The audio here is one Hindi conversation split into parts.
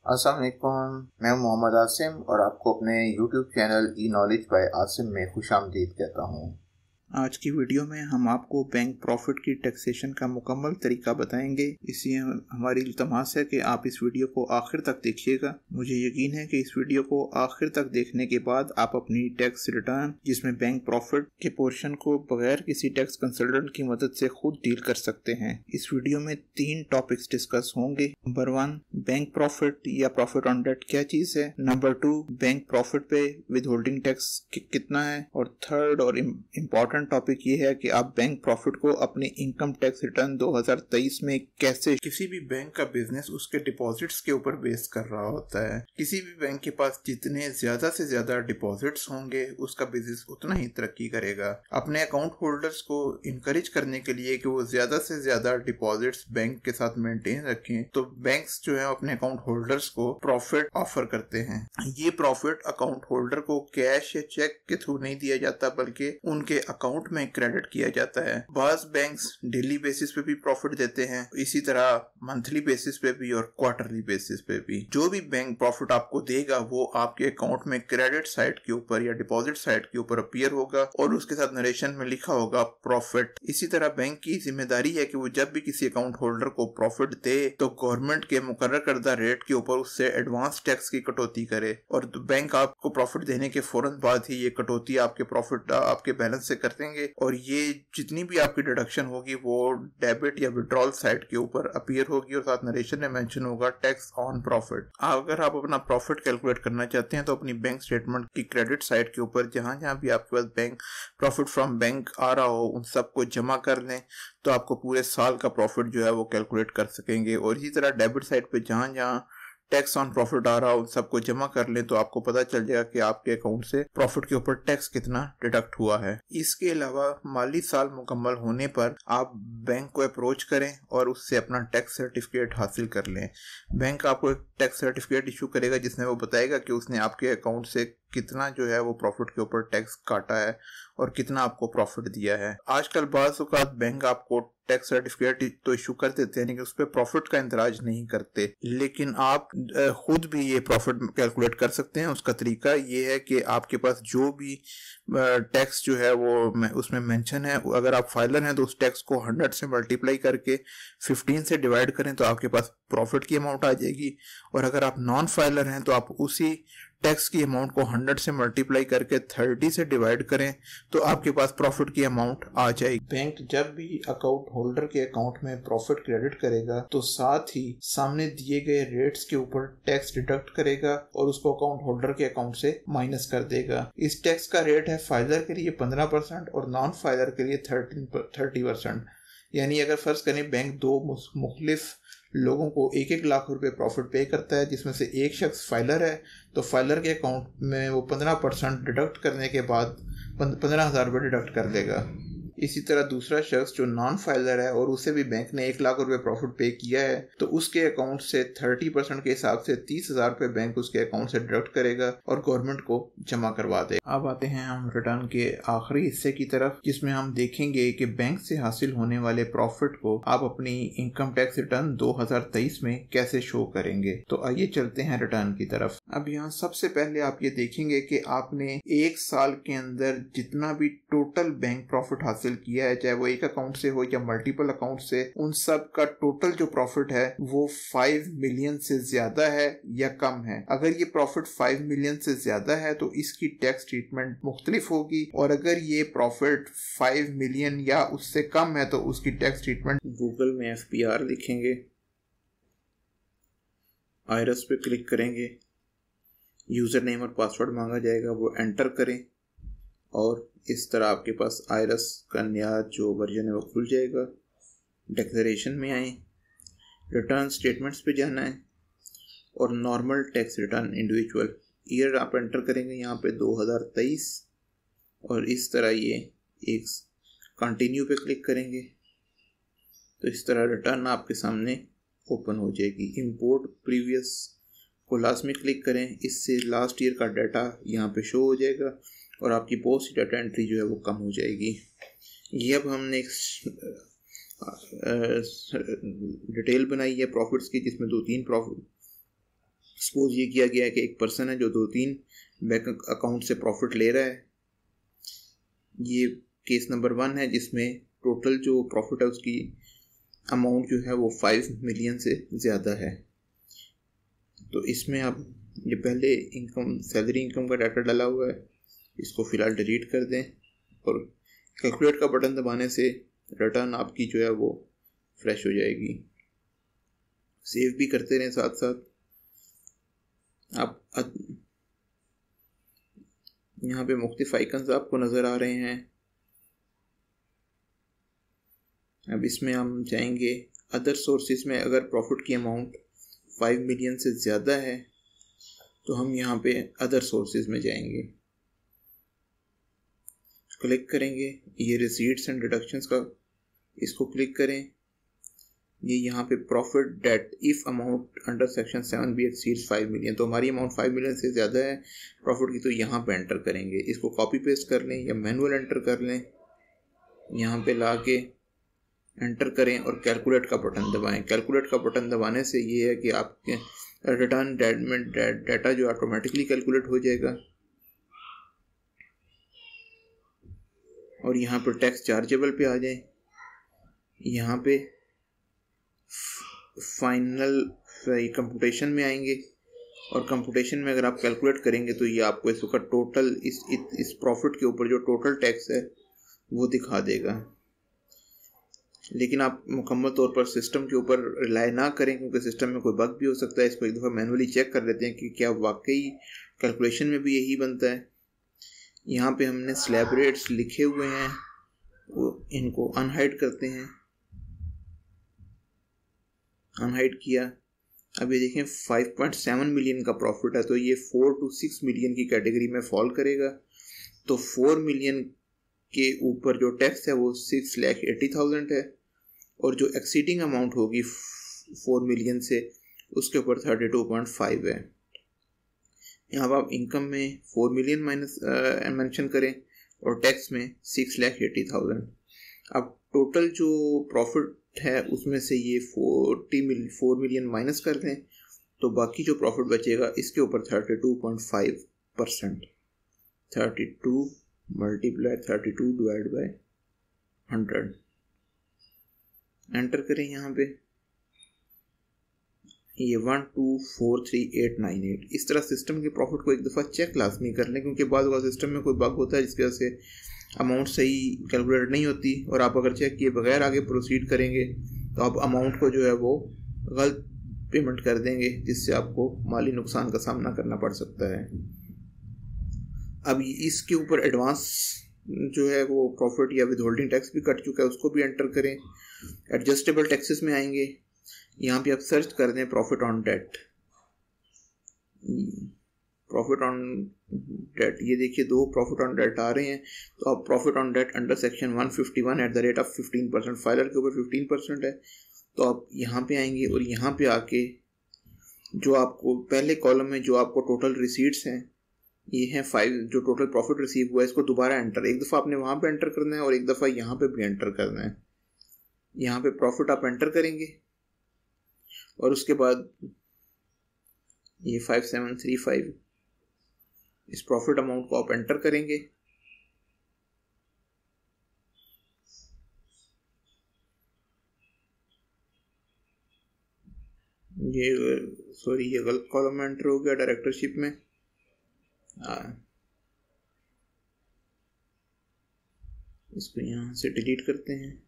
अस्सलाम वालेकुम। मैं मोहम्मद आसिम और आपको अपने YouTube channel E knowledge by Asim में खुशामदीद कहता हूँ। आज की वीडियो में हम आपको बैंक प्रॉफिट की टैक्सेशन का मुकम्मल तरीका बताएंगे। इसलिए हमारी इल्तमास है कि आप इस वीडियो को आखिर तक देखिएगा। मुझे यकीन है कि इस वीडियो को आखिर तक देखने के बाद आप अपनी टैक्स रिटर्न जिसमें बैंक प्रॉफिट के पोर्शन को बगैर किसी टैक्स कंसल्टेंट की मदद से खुद डील कर सकते हैं। इस वीडियो में 3 टॉपिक्स डिस्कस होंगे। नंबर 1, बैंक प्रॉफिट या प्रॉफिट ऑन डेट क्या चीज है। नंबर 2, बैंक प्रॉफिट पे विद होल्डिंग टैक्स कितना है। और थर्ड और इम्पोर्टेंट टॉपिक ये है कि आप बैंक प्रॉफिट को अपने इनकम टैक्स रिटर्न 2023 में कैसे। किसी भी बैंक का बिजनेस उसके डिपॉजिट्स के ऊपर बेस कर रहा होता है। किसी भी बैंक के पास जितने ज्यादा से ज्यादा डिपॉजिट्स होंगे उसका बिजनेस उतना ही तरक्की करेगा। अपने अकाउंट होल्डर्स को इनकरेज करने के लिए कि वो ज्यादा से ज्यादा डिपॉजिट्स बैंक के साथ मेंटेन रखें, तो बैंक्स जो है अपने अकाउंट होल्डर्स को प्रॉफिट ऑफर करते हैं। ये प्रॉफिट अकाउंट होल्डर को कैश या चेक के थ्रू नहीं दिया जाता, बल्कि उनके अकाउंट में क्रेडिट किया जाता है। बाज़ बैंक्स डेली बेसिस पे भी प्रॉफिट देते हैं, इसी तरह मंथली बेसिस पे भी और क्वार्टरली बेसिस पे भी। जो भी बैंक प्रॉफिट आपको देगा वो आपके अकाउंट में क्रेडिट साइड के ऊपर या डिपॉजिट साइड के ऊपर अपीयर होगा और उसके साथ नरेशन में लिखा होगा प्रॉफिट। इसी तरह बैंक की जिम्मेदारी है कि वो जब भी किसी अकाउंट होल्डर को प्रॉफिट दे तो गवर्नमेंट के मुकर्रर करदा रेट के ऊपर उससे एडवांस टैक्स की कटौती करे, और बैंक आपको प्रॉफिट देने के फौरन बाद ही ये कटौती आपके प्रॉफिट आपके बैलेंस से कर देंगे, और ये जितनी भी आपकी डिडक्शन होगी वो डेबिट या विड्रॉल साइड के ऊपर अपीयर होगी और साथ नरेशन में मेंशन होगा टैक्स ऑन प्रॉफिट। अगर आप अपना प्रॉफिट कैलकुलेट करना चाहते हैं तो अपनी बैंक स्टेटमेंट की क्रेडिट साइड के ऊपर जहां जहां भी आपके पास बैंक प्रॉफिट फ्रॉम बैंक आ रहा हो उन सबको जमा कर लें, तो आपको पूरे साल का प्रॉफिट जो है वो कैलकुलेट कर सकेंगे। और इसी तरह डेबिट साइड पे जहां जहां टैक्स ऑन प्रॉफिट आ रहा हो उन सबको जमा कर लें, तो आपको पता चल जाएगा कि आपके अकाउंट से प्रॉफिट के ऊपर टैक्स कितना डिडक्ट हुआ है। इसके अलावा माली साल मुकम्मल होने पर आप बैंक को अप्रोच करें और उससे अपना टैक्स सर्टिफिकेट हासिल कर लें। बैंक आपको एक टैक्स सर्टिफिकेट इशू करेगा जिसमें वो बताएगा कि उसने आपके अकाउंट से कितना जो है वो प्रॉफिट के ऊपर टैक्स काटा है और कितना आपको प्रॉफिट दिया है। आजकल बाज़ औक़ात बैंक आपको टैक्स सर्टिफिकेट तो इशू कर देते हैं लेकिन उस पर प्रॉफिट का इंतराज नहीं करते, लेकिन आप खुद भी ये प्रॉफिट कैलकुलेट कर सकते हैं। उसका तरीका ये है कि आपके पास जो भी टैक्स जो है वो उसमें मेंशन है, अगर आप फाइलर हैं तो उस टैक्स को 100 से मल्टीप्लाई करके 15 से डिवाइड करें तो आपके पास प्रॉफिट की अमाउंट आ जाएगी। और अगर आप नॉन फाइलर हैं तो आप उसी टैक्स की अमाउंट को 100 से मल्टीप्लाई करके 30 से डिवाइड करें तो आपके पास प्रॉफिट की अमाउंट आ जाएगी। बैंक जब भी अकाउंट होल्डर के अकाउंट में प्रॉफिट क्रेडिट करेगा तो साथ ही सामने दिए गए रेट्स के ऊपर टैक्स डिडक्ट करेगा और उसको अकाउंट होल्डर के अकाउंट से माइनस कर देगा। इस टैक्स का रेट है फाइलर के लिए 15% और नॉन फाइलर के लिए 30%। यानी अगर फर्ज करें बैंक दो मुख्तलिफ लोगों को 1-1 लाख रुपए प्रॉफिट पे करता है, जिसमें से एक शख्स फाइलर है, तो फाइलर के अकाउंट में वो 15% डिडक्ट करने के बाद 15,000 रुपये डिडक्ट कर देगा। इसी तरह दूसरा शख्स जो नॉन फाइलर है और उसे भी बैंक ने 1 लाख रुपए प्रॉफिट पे किया है, तो उसके अकाउंट से 30% के हिसाब से 30,000 रुपये बैंक उसके अकाउंट से डिडक्ट करेगा और गवर्नमेंट को जमा करवा देगा। अब आते हैं हम रिटर्न के आखिरी हिस्से की तरफ, जिसमें हम देखेंगे कि बैंक से हासिल होने वाले प्रॉफिट को आप अपनी इनकम टैक्स रिटर्न 2023 में कैसे शो करेंगे। तो आइए चलते हैं रिटर्न की तरफ। अब यहाँ सबसे पहले आप ये देखेंगे कि आपने 1 साल के अंदर जितना भी टोटल बैंक प्रॉफिट हासिल किया है, चाहे वो एक अकाउंट से हो या मल्टीपल अकाउंट से, उन सब का टोटल जो प्रॉफिट है वो 5 मिलियन से ज्यादा है या कम है। अगर ये प्रॉफिट 5 मिलियन से ज्यादा है तो इसकी टैक्स ट्रीटमेंट मुख्तलिफ होगी, और अगर ये प्रॉफिट 5 मिलियन या उससे कम है तो उसकी टैक्स ट्रीटमेंट। गूगल में FPR लिखेंगे, आयरस पे क्लिक करेंगे, यूजर नेम और पासवर्ड मांगा जाएगा, वो एंटर करें और इस तरह आपके पास आयरस का नया जो वर्जन है वो खुल जाएगा। डिक्लेरेशन में आए, रिटर्न स्टेटमेंट्स पे जाना है और normal tax return individual year आप एंटर करेंगे यहाँ पे 2023, और इस तरह ये एक कंटिन्यू पे क्लिक करेंगे तो इस तरह रिटर्न आपके सामने ओपन हो जाएगी। इंपोर्ट प्रीवियस को लास्ट में क्लिक करें, इससे लास्ट ईयर का डाटा यहाँ पे शो हो जाएगा और आपकी पोस्ट डाटा एंट्री जो है वो कम हो जाएगी। ये अब हमने डिटेल बनाई है प्रॉफिट्स की, जिसमें 2-3 सपोज ये किया गया है कि एक पर्सन है जो 2-3 बैंक अकाउंट से प्रॉफिट ले रहा है। ये केस नंबर 1 है जिसमें टोटल जो प्रॉफिट है उसकी अमाउंट जो है वो 5 मिलियन से ज़्यादा है। तो इसमें आप ये पहले इनकम सैलरी इनकम का डाटा डाला हुआ है, इसको फ़िलहाल डिलीट कर दें और कैलकुलेट का बटन दबाने से रिटर्न आपकी जो है वो फ्रेश हो जाएगी। सेव भी करते रहें साथ साथ। आप यहाँ पे मुख्तलिफ आइकन्स आपको नज़र आ रहे हैं। अब इसमें हम जाएंगे अदर सोर्सेज में। अगर प्रॉफिट की अमाउंट 5 मिलियन से ज़्यादा है तो हम यहाँ पे अदर सोर्सेज में जाएंगे, क्लिक करेंगे। ये रिसीट्स एंड डिडक्शंस का इसको क्लिक करें। ये यहाँ पे profit debt if amount under section 7B exceeds 5 million, तो हमारी अमाउंट 5 मिलियन से ज़्यादा है प्रॉफिट की, तो यहाँ पे एंटर करेंगे। इसको कॉपी पेस्ट कर लें या मैनुअल एंटर कर लें। यहाँ पे ला के एंटर करें और कैलकुलेट का बटन दबाएं। कैलकुलेट का बटन दबाने से ये है कि आपके रिटर्न डाटा जो ऑटोमेटिकली कैलकुलेट हो जाएगा। और यहाँ पर टैक्स चार्जेबल पे आ जाएं। यहाँ पे फाइनल कंप्यूटेशन में आएंगे और कंप्यूटेशन में अगर आप कैलकुलेट करेंगे तो ये आपको इस वक्त टोटल इस प्रॉफिट के ऊपर जो टोटल टैक्स है वो दिखा देगा। लेकिन आप मुकम्मल तौर पर सिस्टम के ऊपर रिलाई ना करें, क्योंकि सिस्टम में कोई बग भी हो सकता है। इसको एक दफ़ा मैनुअली चेक कर लेते हैं कि क्या वाकई कैलकुलेशन में भी यही बनता है। यहाँ पे हमने स्लैब रेट्स लिखे हुए हैं, वो इनको अनहाइड करते हैं। अनहाइड किया। अब ये देखें 5.7 मिलियन का प्रॉफिट है, तो ये 4 to 6 मिलियन की कैटेगरी में फॉल करेगा। तो 4 मिलियन के ऊपर जो टैक्स है वो 6,80,000 है, और जो एक्सीडिंग अमाउंट होगी 4 मिलियन से उसके ऊपर 32.5 है। यहाँ पर आप इनकम में 4 मिलियन माइनस मेंशन करें और टैक्स में 6,80,000। अब टोटल जो प्रॉफिट है उसमें से ये 4 मिलियन माइनस कर दें तो बाकी जो प्रॉफिट बचेगा इसके ऊपर 32.5%। 32 मल्टीप्लाई 32 डिवाइड बाय 100 एंटर करें। यहाँ पे ये 1243898। इस तरह सिस्टम के प्रॉफिट को एक दफ़ा चेक लाजमी कर लें, क्योंकि बाद सिस्टम में कोई बग होता है जिसकी वजह से अमाउंट सही कैलकुलेट नहीं होती, और आप अगर चेक किए बगैर आगे प्रोसीड करेंगे तो आप अमाउंट को जो है वो गलत पेमेंट कर देंगे, जिससे आपको माली नुकसान का सामना करना पड़ सकता है। अब इसके ऊपर एडवांस जो है वो प्रॉफिट या विदहोल्डिंग टैक्स भी कट चुका है, उसको भी एंटर करें। एडजस्टेबल टैक्सेस में आएंगे। यहाँ पे आप सर्च कर दें profit on debt. Profit on debt, ये देखिए 2 प्रॉफिट ऑन डेट आ रहे हैं। तो आप profit on debt under section 151 at the rate of 15%, filer के ऊपर 15% है। तो आप यहाँ पे आएंगे और यहाँ पे आके जो आपको पहले कॉलम में जो आपको टोटल रिसीट्स हैं ये हैं 5, जो टोटल प्रॉफिट रिसीव हुआ है इसको दोबारा एंटर, एक दफ़ा आपने वहाँ पे एंटर करना है और एक दफ़ा यहाँ पे भी एंटर करना है। यहाँ पे प्रॉफिट आप एंटर करेंगे और उसके बाद ये 5735 इस प्रॉफिट अमाउंट को आप एंटर करेंगे। ये ये गलत कॉलम में एंटर हो गया डायरेक्टरशिप में। इसको यहाँ से डिलीट करते हैं।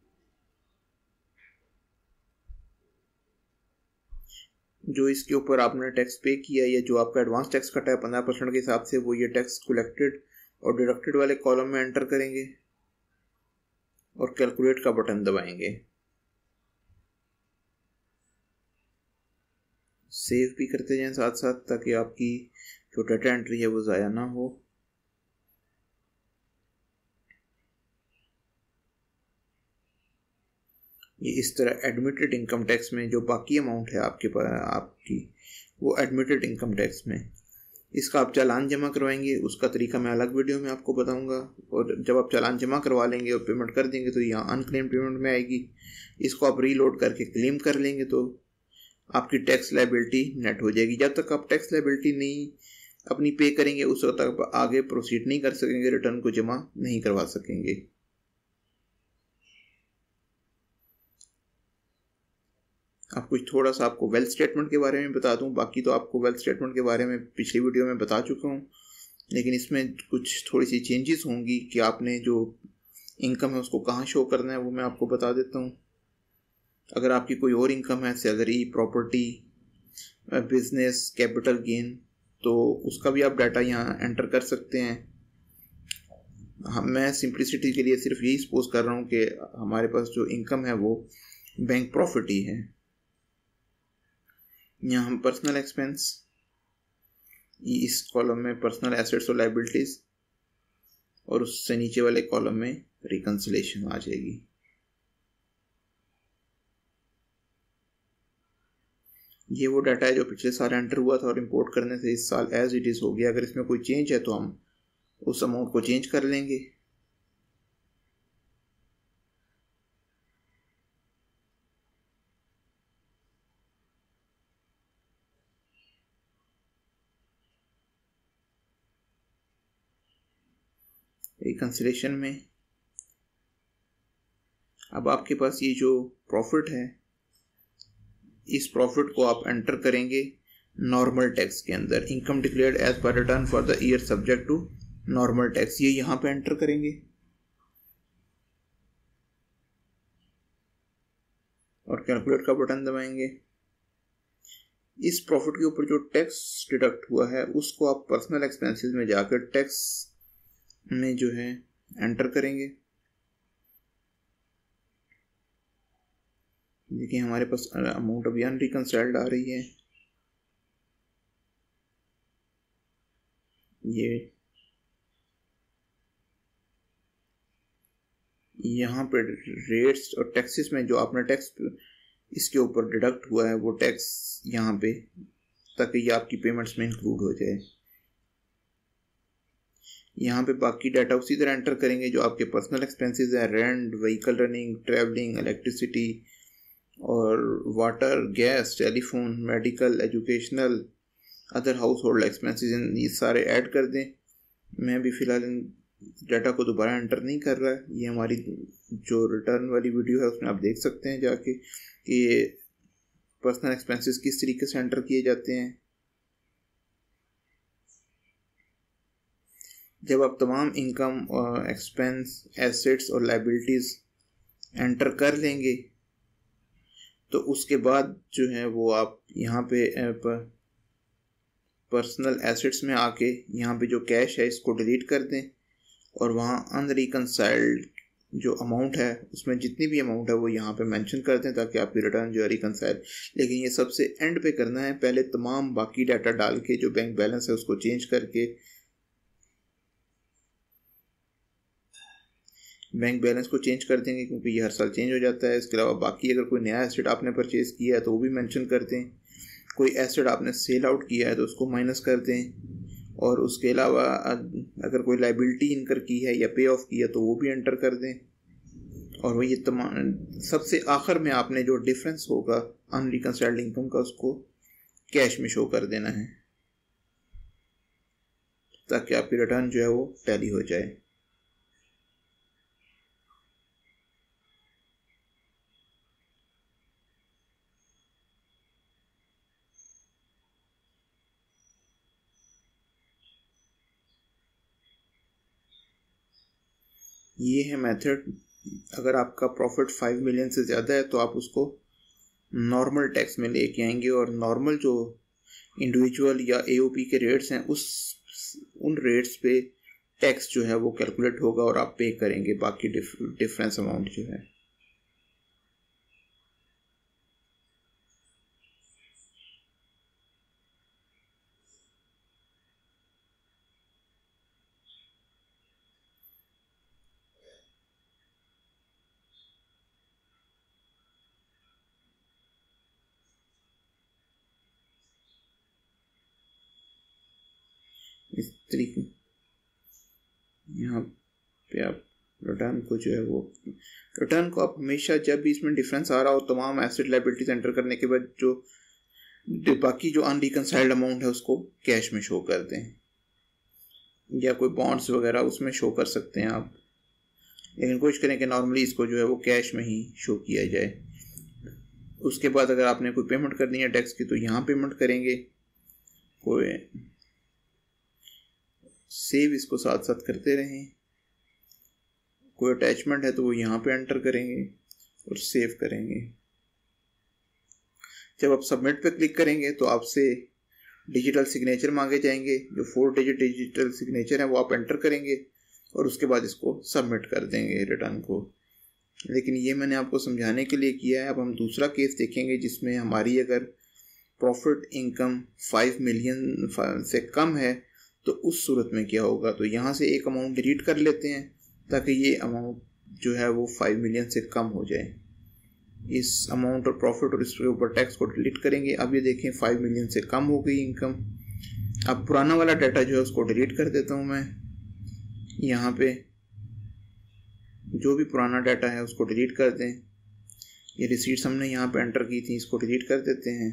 जो इसके ऊपर आपने टैक्स पे किया या जो आपका एडवांस टैक्स कटा है 15% के हिसाब से, वो ये टैक्स कलेक्टेड और डिडक्टेड वाले कॉलम में एंटर करेंगे और कैलकुलेट का बटन दबाएंगे। सेव भी करते जाएं साथ साथ, ताकि आपकी जो डाटा एंट्री है वो ज़ाया ना हो। ये इस तरह एडमिटेड इनकम टैक्स में जो बाकी अमाउंट है आपके पास आपकी, वो एडमिटेड इनकम टैक्स में इसका आप चालान जमा करवाएंगे। उसका तरीका मैं अलग वीडियो में आपको बताऊंगा। और जब आप चालान जमा करवा लेंगे और पेमेंट कर देंगे तो यहाँ अनक्लेम पेमेंट में आएगी। इसको आप रीलोड करके क्लेम कर लेंगे तो आपकी टैक्स लायबिलिटी नेट हो जाएगी। जब तक आप टैक्स लायबिलिटी नहीं अपनी पे करेंगे उस वक्त तक आप आगे प्रोसीड नहीं कर सकेंगे, रिटर्न को जमा नहीं करवा सकेंगे। अब कुछ थोड़ा सा आपको वेल्थ स्टेटमेंट के बारे में बता दूं। बाकी तो आपको वेल्थ स्टेटमेंट के बारे में पिछली वीडियो में बता चुका हूं, लेकिन इसमें कुछ थोड़ी सी चेंजेस होंगी कि आपने जो इनकम है उसको कहाँ शो करना है वो मैं आपको बता देता हूँ। अगर आपकी कोई और इनकम है, salary, property, business, capital gain, तो उसका भी आप डाटा यहाँ एंटर कर सकते हैं। मैं सिंप्लिसिटी के लिए सिर्फ यही सपोज कर रहा हूँ कि हमारे पास जो इनकम है वो बैंक प्रॉफिट ही है। यहाँ हम पर्सनल एक्सपेंस, इस कॉलम में पर्सनल एसेट्स और लायबिलिटीज, और उससे नीचे वाले कॉलम में रिकंसिलेशन आ जाएगी। ये वो डाटा है जो पिछले साल एंटर हुआ था और इंपोर्ट करने से इस साल एज इट इज हो गया। अगर इसमें कोई चेंज है तो हम उस अमाउंट को चेंज कर लेंगे। रिकंसिलेशन में अब आपके पास ये जो प्रॉफिट है, इस प्रॉफिट को आप एंटर करेंगे नॉर्मल टैक्स के अंदर। Income declared as per return for the year subject to normal tax, ये यहां पे एंटर करेंगे और कैलकुलेट का बटन दबाएंगे। इस प्रॉफिट के ऊपर जो टैक्स डिडक्ट हुआ है उसको आप पर्सनल एक्सपेंसेस में जाकर टैक्स में जो है एंटर करेंगे। देखिए हमारे पास अमाउंट अभी अनरिकंसाइल्ड आ रही है। ये यहाँ पे रेट्स और टैक्सेस में जो आपने टैक्स इसके ऊपर डिडक्ट हुआ है वो टैक्स यहाँ पे, ताकि ये आपकी पेमेंट्स में इंक्लूड हो जाए। यहाँ पे बाकी डाटा उसी तरह एंटर करेंगे जो आपके पर्सनल एक्सपेंसेस है, rent, vehicle running, travelling, electricity और water, gas, telephone, medical, educational, other household expenses, ये सारे ऐड कर दें। मैं भी फ़िलहाल इन डाटा को दोबारा एंटर नहीं कर रहा है। ये हमारी जो रिटर्न वाली वीडियो है उसमें आप देख सकते हैं जाके कि पर्सनल एक्सपेंसेस किस तरीके से एंटर किए जाते हैं। जब आप तमाम इनकम, एक्सपेंस, एसेट्स और लायबिलिटीज़ एंटर कर लेंगे तो उसके बाद जो है वो आप यहाँ पे पर्सनल एसेट्स में आके यहाँ पे जो कैश है इसको डिलीट कर दें और वहाँ अनरिकंसाइल्ड जो अमाउंट है उसमें जितनी भी अमाउंट है वो यहाँ पे मेंशन कर दें ताकि आपकी रिटर्न जो है रिकंसाइल। लेकिन ये सबसे एंड पे करना है, पहले तमाम बाकी डाटा डाल के जो बैंक बैलेंस है उसको चेंज करके बैंक बैलेंस को चेंज कर देंगे क्योंकि ये हर साल चेंज हो जाता है। इसके अलावा बाकी अगर कोई नया एसेट आपने परचेज किया है तो वो भी मेंशन कर दें। कोई एसेट आपने सेल आउट किया है तो उसको माइनस कर दें। और उसके अलावा अगर कोई लायबिलिटी इनकर की है या पे ऑफ की है तो वो भी एंटर कर दें। और वो ये तमाम सबसे आखिर में आपने जो डिफरेंस होगा अनरिकंसाइल्ड इनकम का उसको कैश में शो कर देना है ताकि आपकी रिटर्न जो है वो टैली हो जाए। ये है मेथड। अगर आपका प्रॉफिट 5 मिलियन से ज़्यादा है तो आप उसको नॉर्मल टैक्स में लेके आएंगे और नॉर्मल जो इंडिविजुअल या एओपी के रेट्स हैं उन रेट्स पे टैक्स जो है वो कैलकुलेट होगा और आप पे करेंगे बाकी डिफरेंस अमाउंट जो है। इस तरीके यहाँ पे आप रिटर्न को जो है वो रिटर्न को आप हमेशा जब भी इसमें डिफरेंस आ रहा हो तमाम एसेट लायबिलिटीज एंटर करने के बाद जो बाकी जो अनरिकनसाइल्ड अमाउंट है उसको कैश में शो कर दें, या कोई बॉन्ड्स वगैरह उसमें शो कर सकते हैं आप, लेकिन कोशिश करें कि नॉर्मली इसको जो है वो कैश में ही शो किया जाए। उसके बाद अगर आपने कोई पेमेंट करनी है टैक्स की तो यहाँ पेमेंट करेंगे, कोई सेव इसको साथ साथ करते रहें, कोई अटैचमेंट है तो वो यहाँ पे एंटर करेंगे और सेव करेंगे। जब आप सबमिट पे क्लिक करेंगे तो आपसे डिजिटल सिग्नेचर मांगे जाएंगे, जो 4 डिजिट डिजिटल सिग्नेचर है वो आप एंटर करेंगे और उसके बाद इसको सबमिट कर देंगे रिटर्न को। लेकिन ये मैंने आपको समझाने के लिए किया है। अब हम दूसरा केस देखेंगे जिसमें हमारी अगर प्रॉफिट इनकम 5 मिलियन से कम है तो उस सूरत में क्या होगा। तो यहाँ से एक अमाउंट डिलीट कर लेते हैं ताकि ये अमाउंट जो है वो 5 मिलियन से कम हो जाए। इस अमाउंट और प्रॉफिट और इसके ऊपर टैक्स को डिलीट करेंगे। अब ये देखें 5 मिलियन से कम हो गई इनकम। अब पुराना वाला डाटा जो है उसको डिलीट कर देता हूँ मैं। यहाँ पे जो भी पुराना डाटा है उसको डिलीट कर दें। ये रिसीट्स हमने यहाँ पे एंटर की थी, इसको डिलीट कर देते हैं।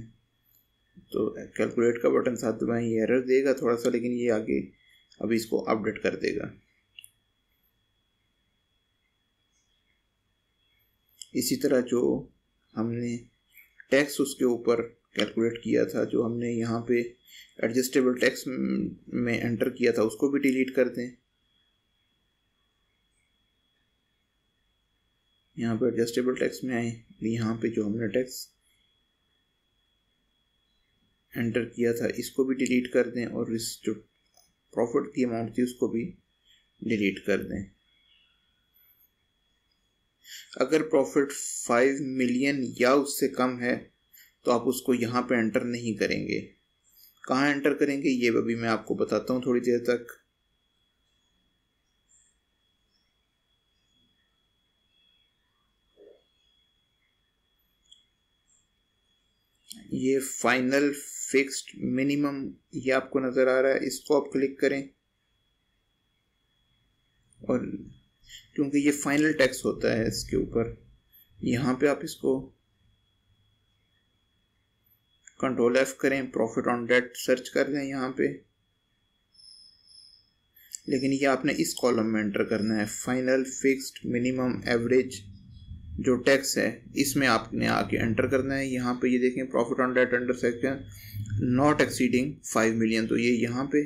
तो कैलकुलेट का बटन साथ दबाएं, ये एरर देगा थोड़ा सा, लेकिन ये आगे अभी इसको अपडेट कर देगा। इसी तरह जो हमने टैक्स उसके ऊपर कैलकुलेट किया था, जो हमने यहाँ पे एडजस्टेबल टैक्स में एंटर किया था, उसको भी डिलीट कर दें। यहाँ पे एडजस्टेबल टैक्स में आए, यहाँ पे जो हमने टैक्स एंटर किया था इसको भी डिलीट कर दें और इस जो प्रॉफिट की अमाउंट थी उसको भी डिलीट कर दें। अगर प्रॉफिट 5 मिलियन या उससे कम है तो आप उसको यहाँ पे एंटर नहीं करेंगे। कहाँ एंटर करेंगे ये अभी मैं आपको बताता हूँ थोड़ी देर तक। ये फाइनल फिक्स्ड मिनिमम ये आपको नजर आ रहा है, इसको आप क्लिक करें और क्योंकि ये फाइनल टैक्स होता है इसके ऊपर, यहाँ पे आप इसको कंट्रोल F करें, प्रॉफिट ऑन डेट सर्च कर लें यहाँ पे। लेकिन ये आपने इस कॉलम में एंटर करना है, फाइनल फिक्स्ड मिनिमम एवरेज जो टैक्स है इसमें आपने आके एंटर करना है। यहाँ पे ये देखें profit on debt under section not exceeding 5 million, तो ये यहाँ पे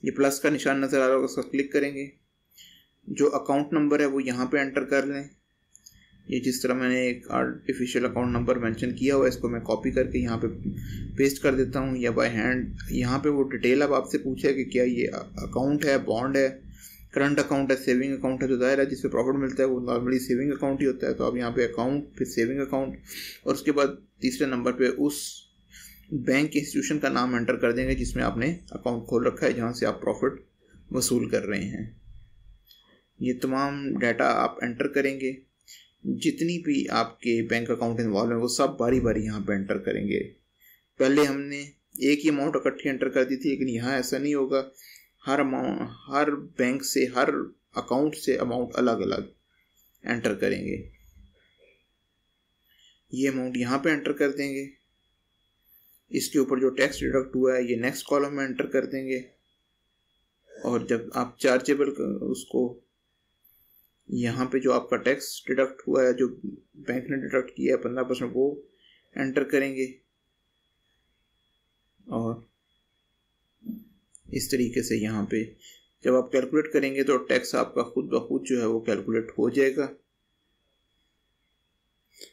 ये प्लस का निशान नज़र आ रहा होगा, उसका क्लिक करेंगे। जो अकाउंट नंबर है वो यहाँ पे एंटर कर लें। ये जिस तरह मैंने एक आर्टिफिशियल अकाउंट नंबर मेंशन किया हुआ है इसको मैं कॉपी करके यहाँ पे पेस्ट कर देता हूँ या बाय हैंड। यहाँ पे वो डिटेल अब आपसे पूछा है कि क्या ये अकाउंट है, बॉन्ड है, करंट अकाउंट है, सेविंग अकाउंट है। जो जाहिर है जिसपे प्रॉफिट मिलता है वो नॉर्मली सेविंग अकाउंट ही होता है। तो आप यहाँ पे अकाउंट, फिर सेविंग अकाउंट और उसके बाद तीसरे नंबर पे उस बैंक इंस्टीट्यूशन का नाम एंटर कर देंगे जिसमें आपने अकाउंट खोल रखा है, जहाँ से आप प्रॉफिट वसूल कर रहे हैं। ये तमाम डाटा आप एंटर करेंगे। जितनी भी आपके बैंक अकाउंट इन्वॉल्व हैं वो सब बारी बारी यहाँ पे एंटर करेंगे। पहले हमने एक ही अमाउंट इकट्ठी एंटर कर दी थी, लेकिन यहाँ ऐसा नहीं होगा। हर अमाउंट, हर बैंक से, हर अकाउंट से अमाउंट अलग अलग एंटर करेंगे। ये अमाउंट यहाँ पे एंटर कर देंगे। इसके ऊपर जो टैक्स डिडक्ट हुआ है ये नेक्स्ट कॉलम में एंटर कर देंगे। और जब आप चार्जेबल उसको यहाँ पे जो आपका टैक्स डिडक्ट हुआ है, जो बैंक ने डिडक्ट किया है 15%, वो एंटर करेंगे। और इस तरीके से यहाँ पे जब आप कैलकुलेट करेंगे तो टैक्स आपका खुद ब खुद जो है वो कैलकुलेट हो जाएगा।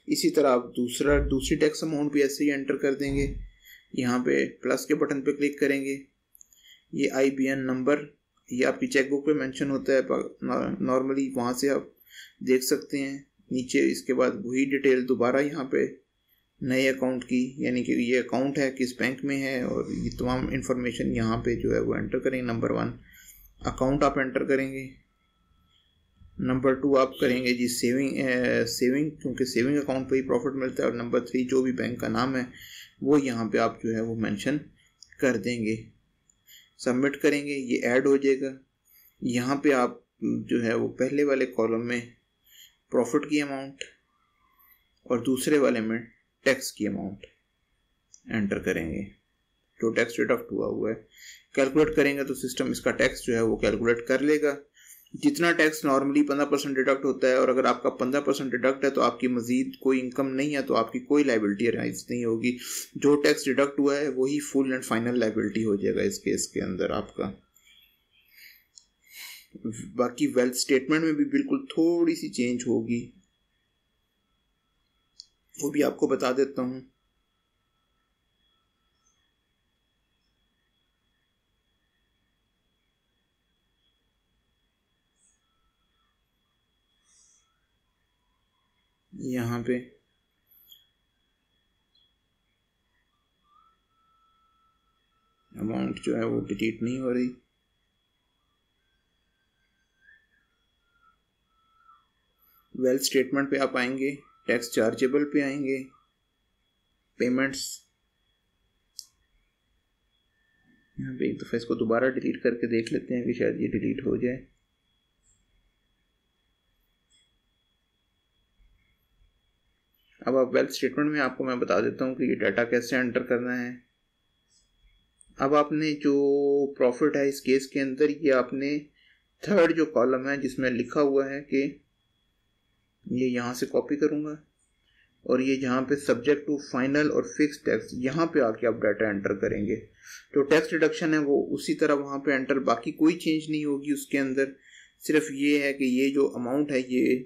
इसी तरह आप दूसरी टैक्स अमाउंट भी ऐसे ही एंटर कर देंगे। यहाँ पे प्लस के बटन पे क्लिक करेंगे। ये IBN नंबर ये आपकी चेकबुक पे मेंशन होता है नॉर्मली, वहाँ से आप देख सकते हैं नीचे। इसके बाद वही डिटेल दोबारा यहाँ पे नए अकाउंट की, यानी कि ये अकाउंट है किस बैंक में है, और ये तमाम इंफॉर्मेशन यहाँ पे जो है वो एंटर करेंगे। नंबर 1 अकाउंट आप एंटर करेंगे। नंबर 2 आप करेंगे जी सेविंग क्योंकि सेविंग अकाउंट पे ही प्रॉफिट मिलता है। और नंबर 3 जो भी बैंक का नाम है वो यहाँ पे आप जो है वो मेंशन कर देंगे। सबमिट करेंगे, ये ऐड हो जाएगा। यहाँ पे आप जो है वो पहले वाले कॉलम में प्रॉफिट की अमाउंट और दूसरे वाले में टैक्स की अमाउंट एंटर करेंगे जो टैक्स डिडक्ट हुआ है। कैलकुलेट करेंगे तो सिस्टम इसका टैक्स जो है वो कैलकुलेट कर लेगा। जितना टैक्स नॉर्मली 15% डिडक्ट होता है, और अगर आपका 15% डिडक्ट है तो आपकी मजीद कोई इनकम नहीं है तो आपकी कोई लाइबिलिटी अराइज नहीं होगी। जो टैक्स डिडक्ट हुआ है वही फुल एंड फाइनल लाइबिलिटी हो जाएगा इस केस के अंदर आपका। बाकी वेल्थ स्टेटमेंट में भी बिल्कुल थोड़ी सी चेंज होगी, वो भी आपको बता देता हूँ। यहाँ पे अमाउंट जो है वो डिलीट नहीं हो रही। वेल्थ स्टेटमेंट पे आप आएंगे, टैक्स चार्जेबल पे आएंगे, पेमेंट्स, यहाँ पे एक दफ़ा इसको दोबारा डिलीट करके देख लेते हैं कि शायद ये डिलीट हो जाए। अब आप वेल्थ स्टेटमेंट में आपको मैं बता देता हूँ कि ये डाटा कैसे एंटर करना है। अब आपने जो प्रॉफिट है इस केस के अंदर, ये आपने थर्ड जो कॉलम है जिसमें लिखा हुआ है कि ये यहाँ से कॉपी करूँगा, और ये जहाँ पे सब्जेक्ट टू फाइनल और फिक्स टैक्स, यहाँ पे आके आप डाटा एंटर करेंगे। तो टैक्स डिडक्शन है वो उसी तरह वहाँ पे एंटर, बाकी कोई चेंज नहीं होगी उसके अंदर। सिर्फ ये है कि ये जो अमाउंट है ये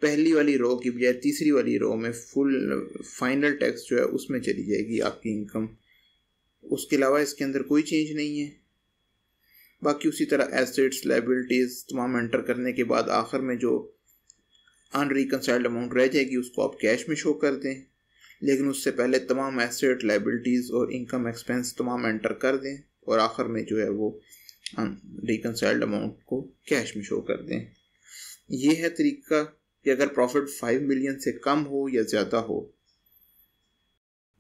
पहली वाली रो की बजाय तीसरी वाली रो में फुल फाइनल टैक्स जो है उसमें चली जाएगी आपकी इनकम। उसके अलावा इसके अंदर कोई चेंज नहीं है। बाकी उसी तरह एसेट्स, लायबिलिटीज तमाम एंटर करने के बाद आखिर में जो अनरिकनसाइल्ड अमाउंट रह जाएगी उसको आप कैश में शो कर दें, लेकिन उससे पहले तमाम एसेट, लायबिलिटीज और इनकम एक्सपेंस तमाम एंटर कर दें, और आखिर में जो है वो अनरिकनसाइल्ड अमाउंट को कैश में शो कर दें। ये है तरीका कि अगर प्रॉफिट 5 मिलियन से कम हो या ज़्यादा हो।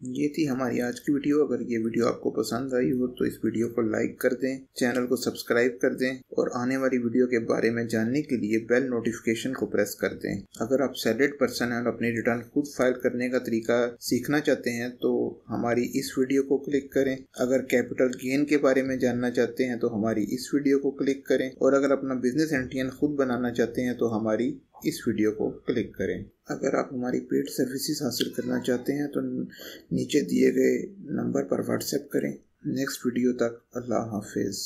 ये थी हमारी आज की वीडियो। अगर ये वीडियो आपको पसंद आई हो तो इस वीडियो को लाइक कर दें, चैनल को सब्सक्राइब कर दें, और आने वाली वीडियो के बारे में जानने के लिए बेल नोटिफिकेशन को प्रेस कर दें। अगर आप सैलरीड पर्सन हैं और अपनी रिटर्न खुद फाइल करने का तरीका सीखना चाहते हैं तो हमारी इस वीडियो को क्लिक करें। अगर कैपिटल गेन के बारे में जानना चाहते हैं तो हमारी इस वीडियो को क्लिक करें, और अगर अपना बिजनेस एंट्रियन खुद बनाना चाहते हैं तो हमारी इस वीडियो को क्लिक करें। अगर आप हमारी पेड सर्विसेज हासिल करना चाहते हैं तो नीचे दिए गए नंबर पर व्हाट्सएप करें। नेक्स्ट वीडियो तक अल्लाह हाफिज़।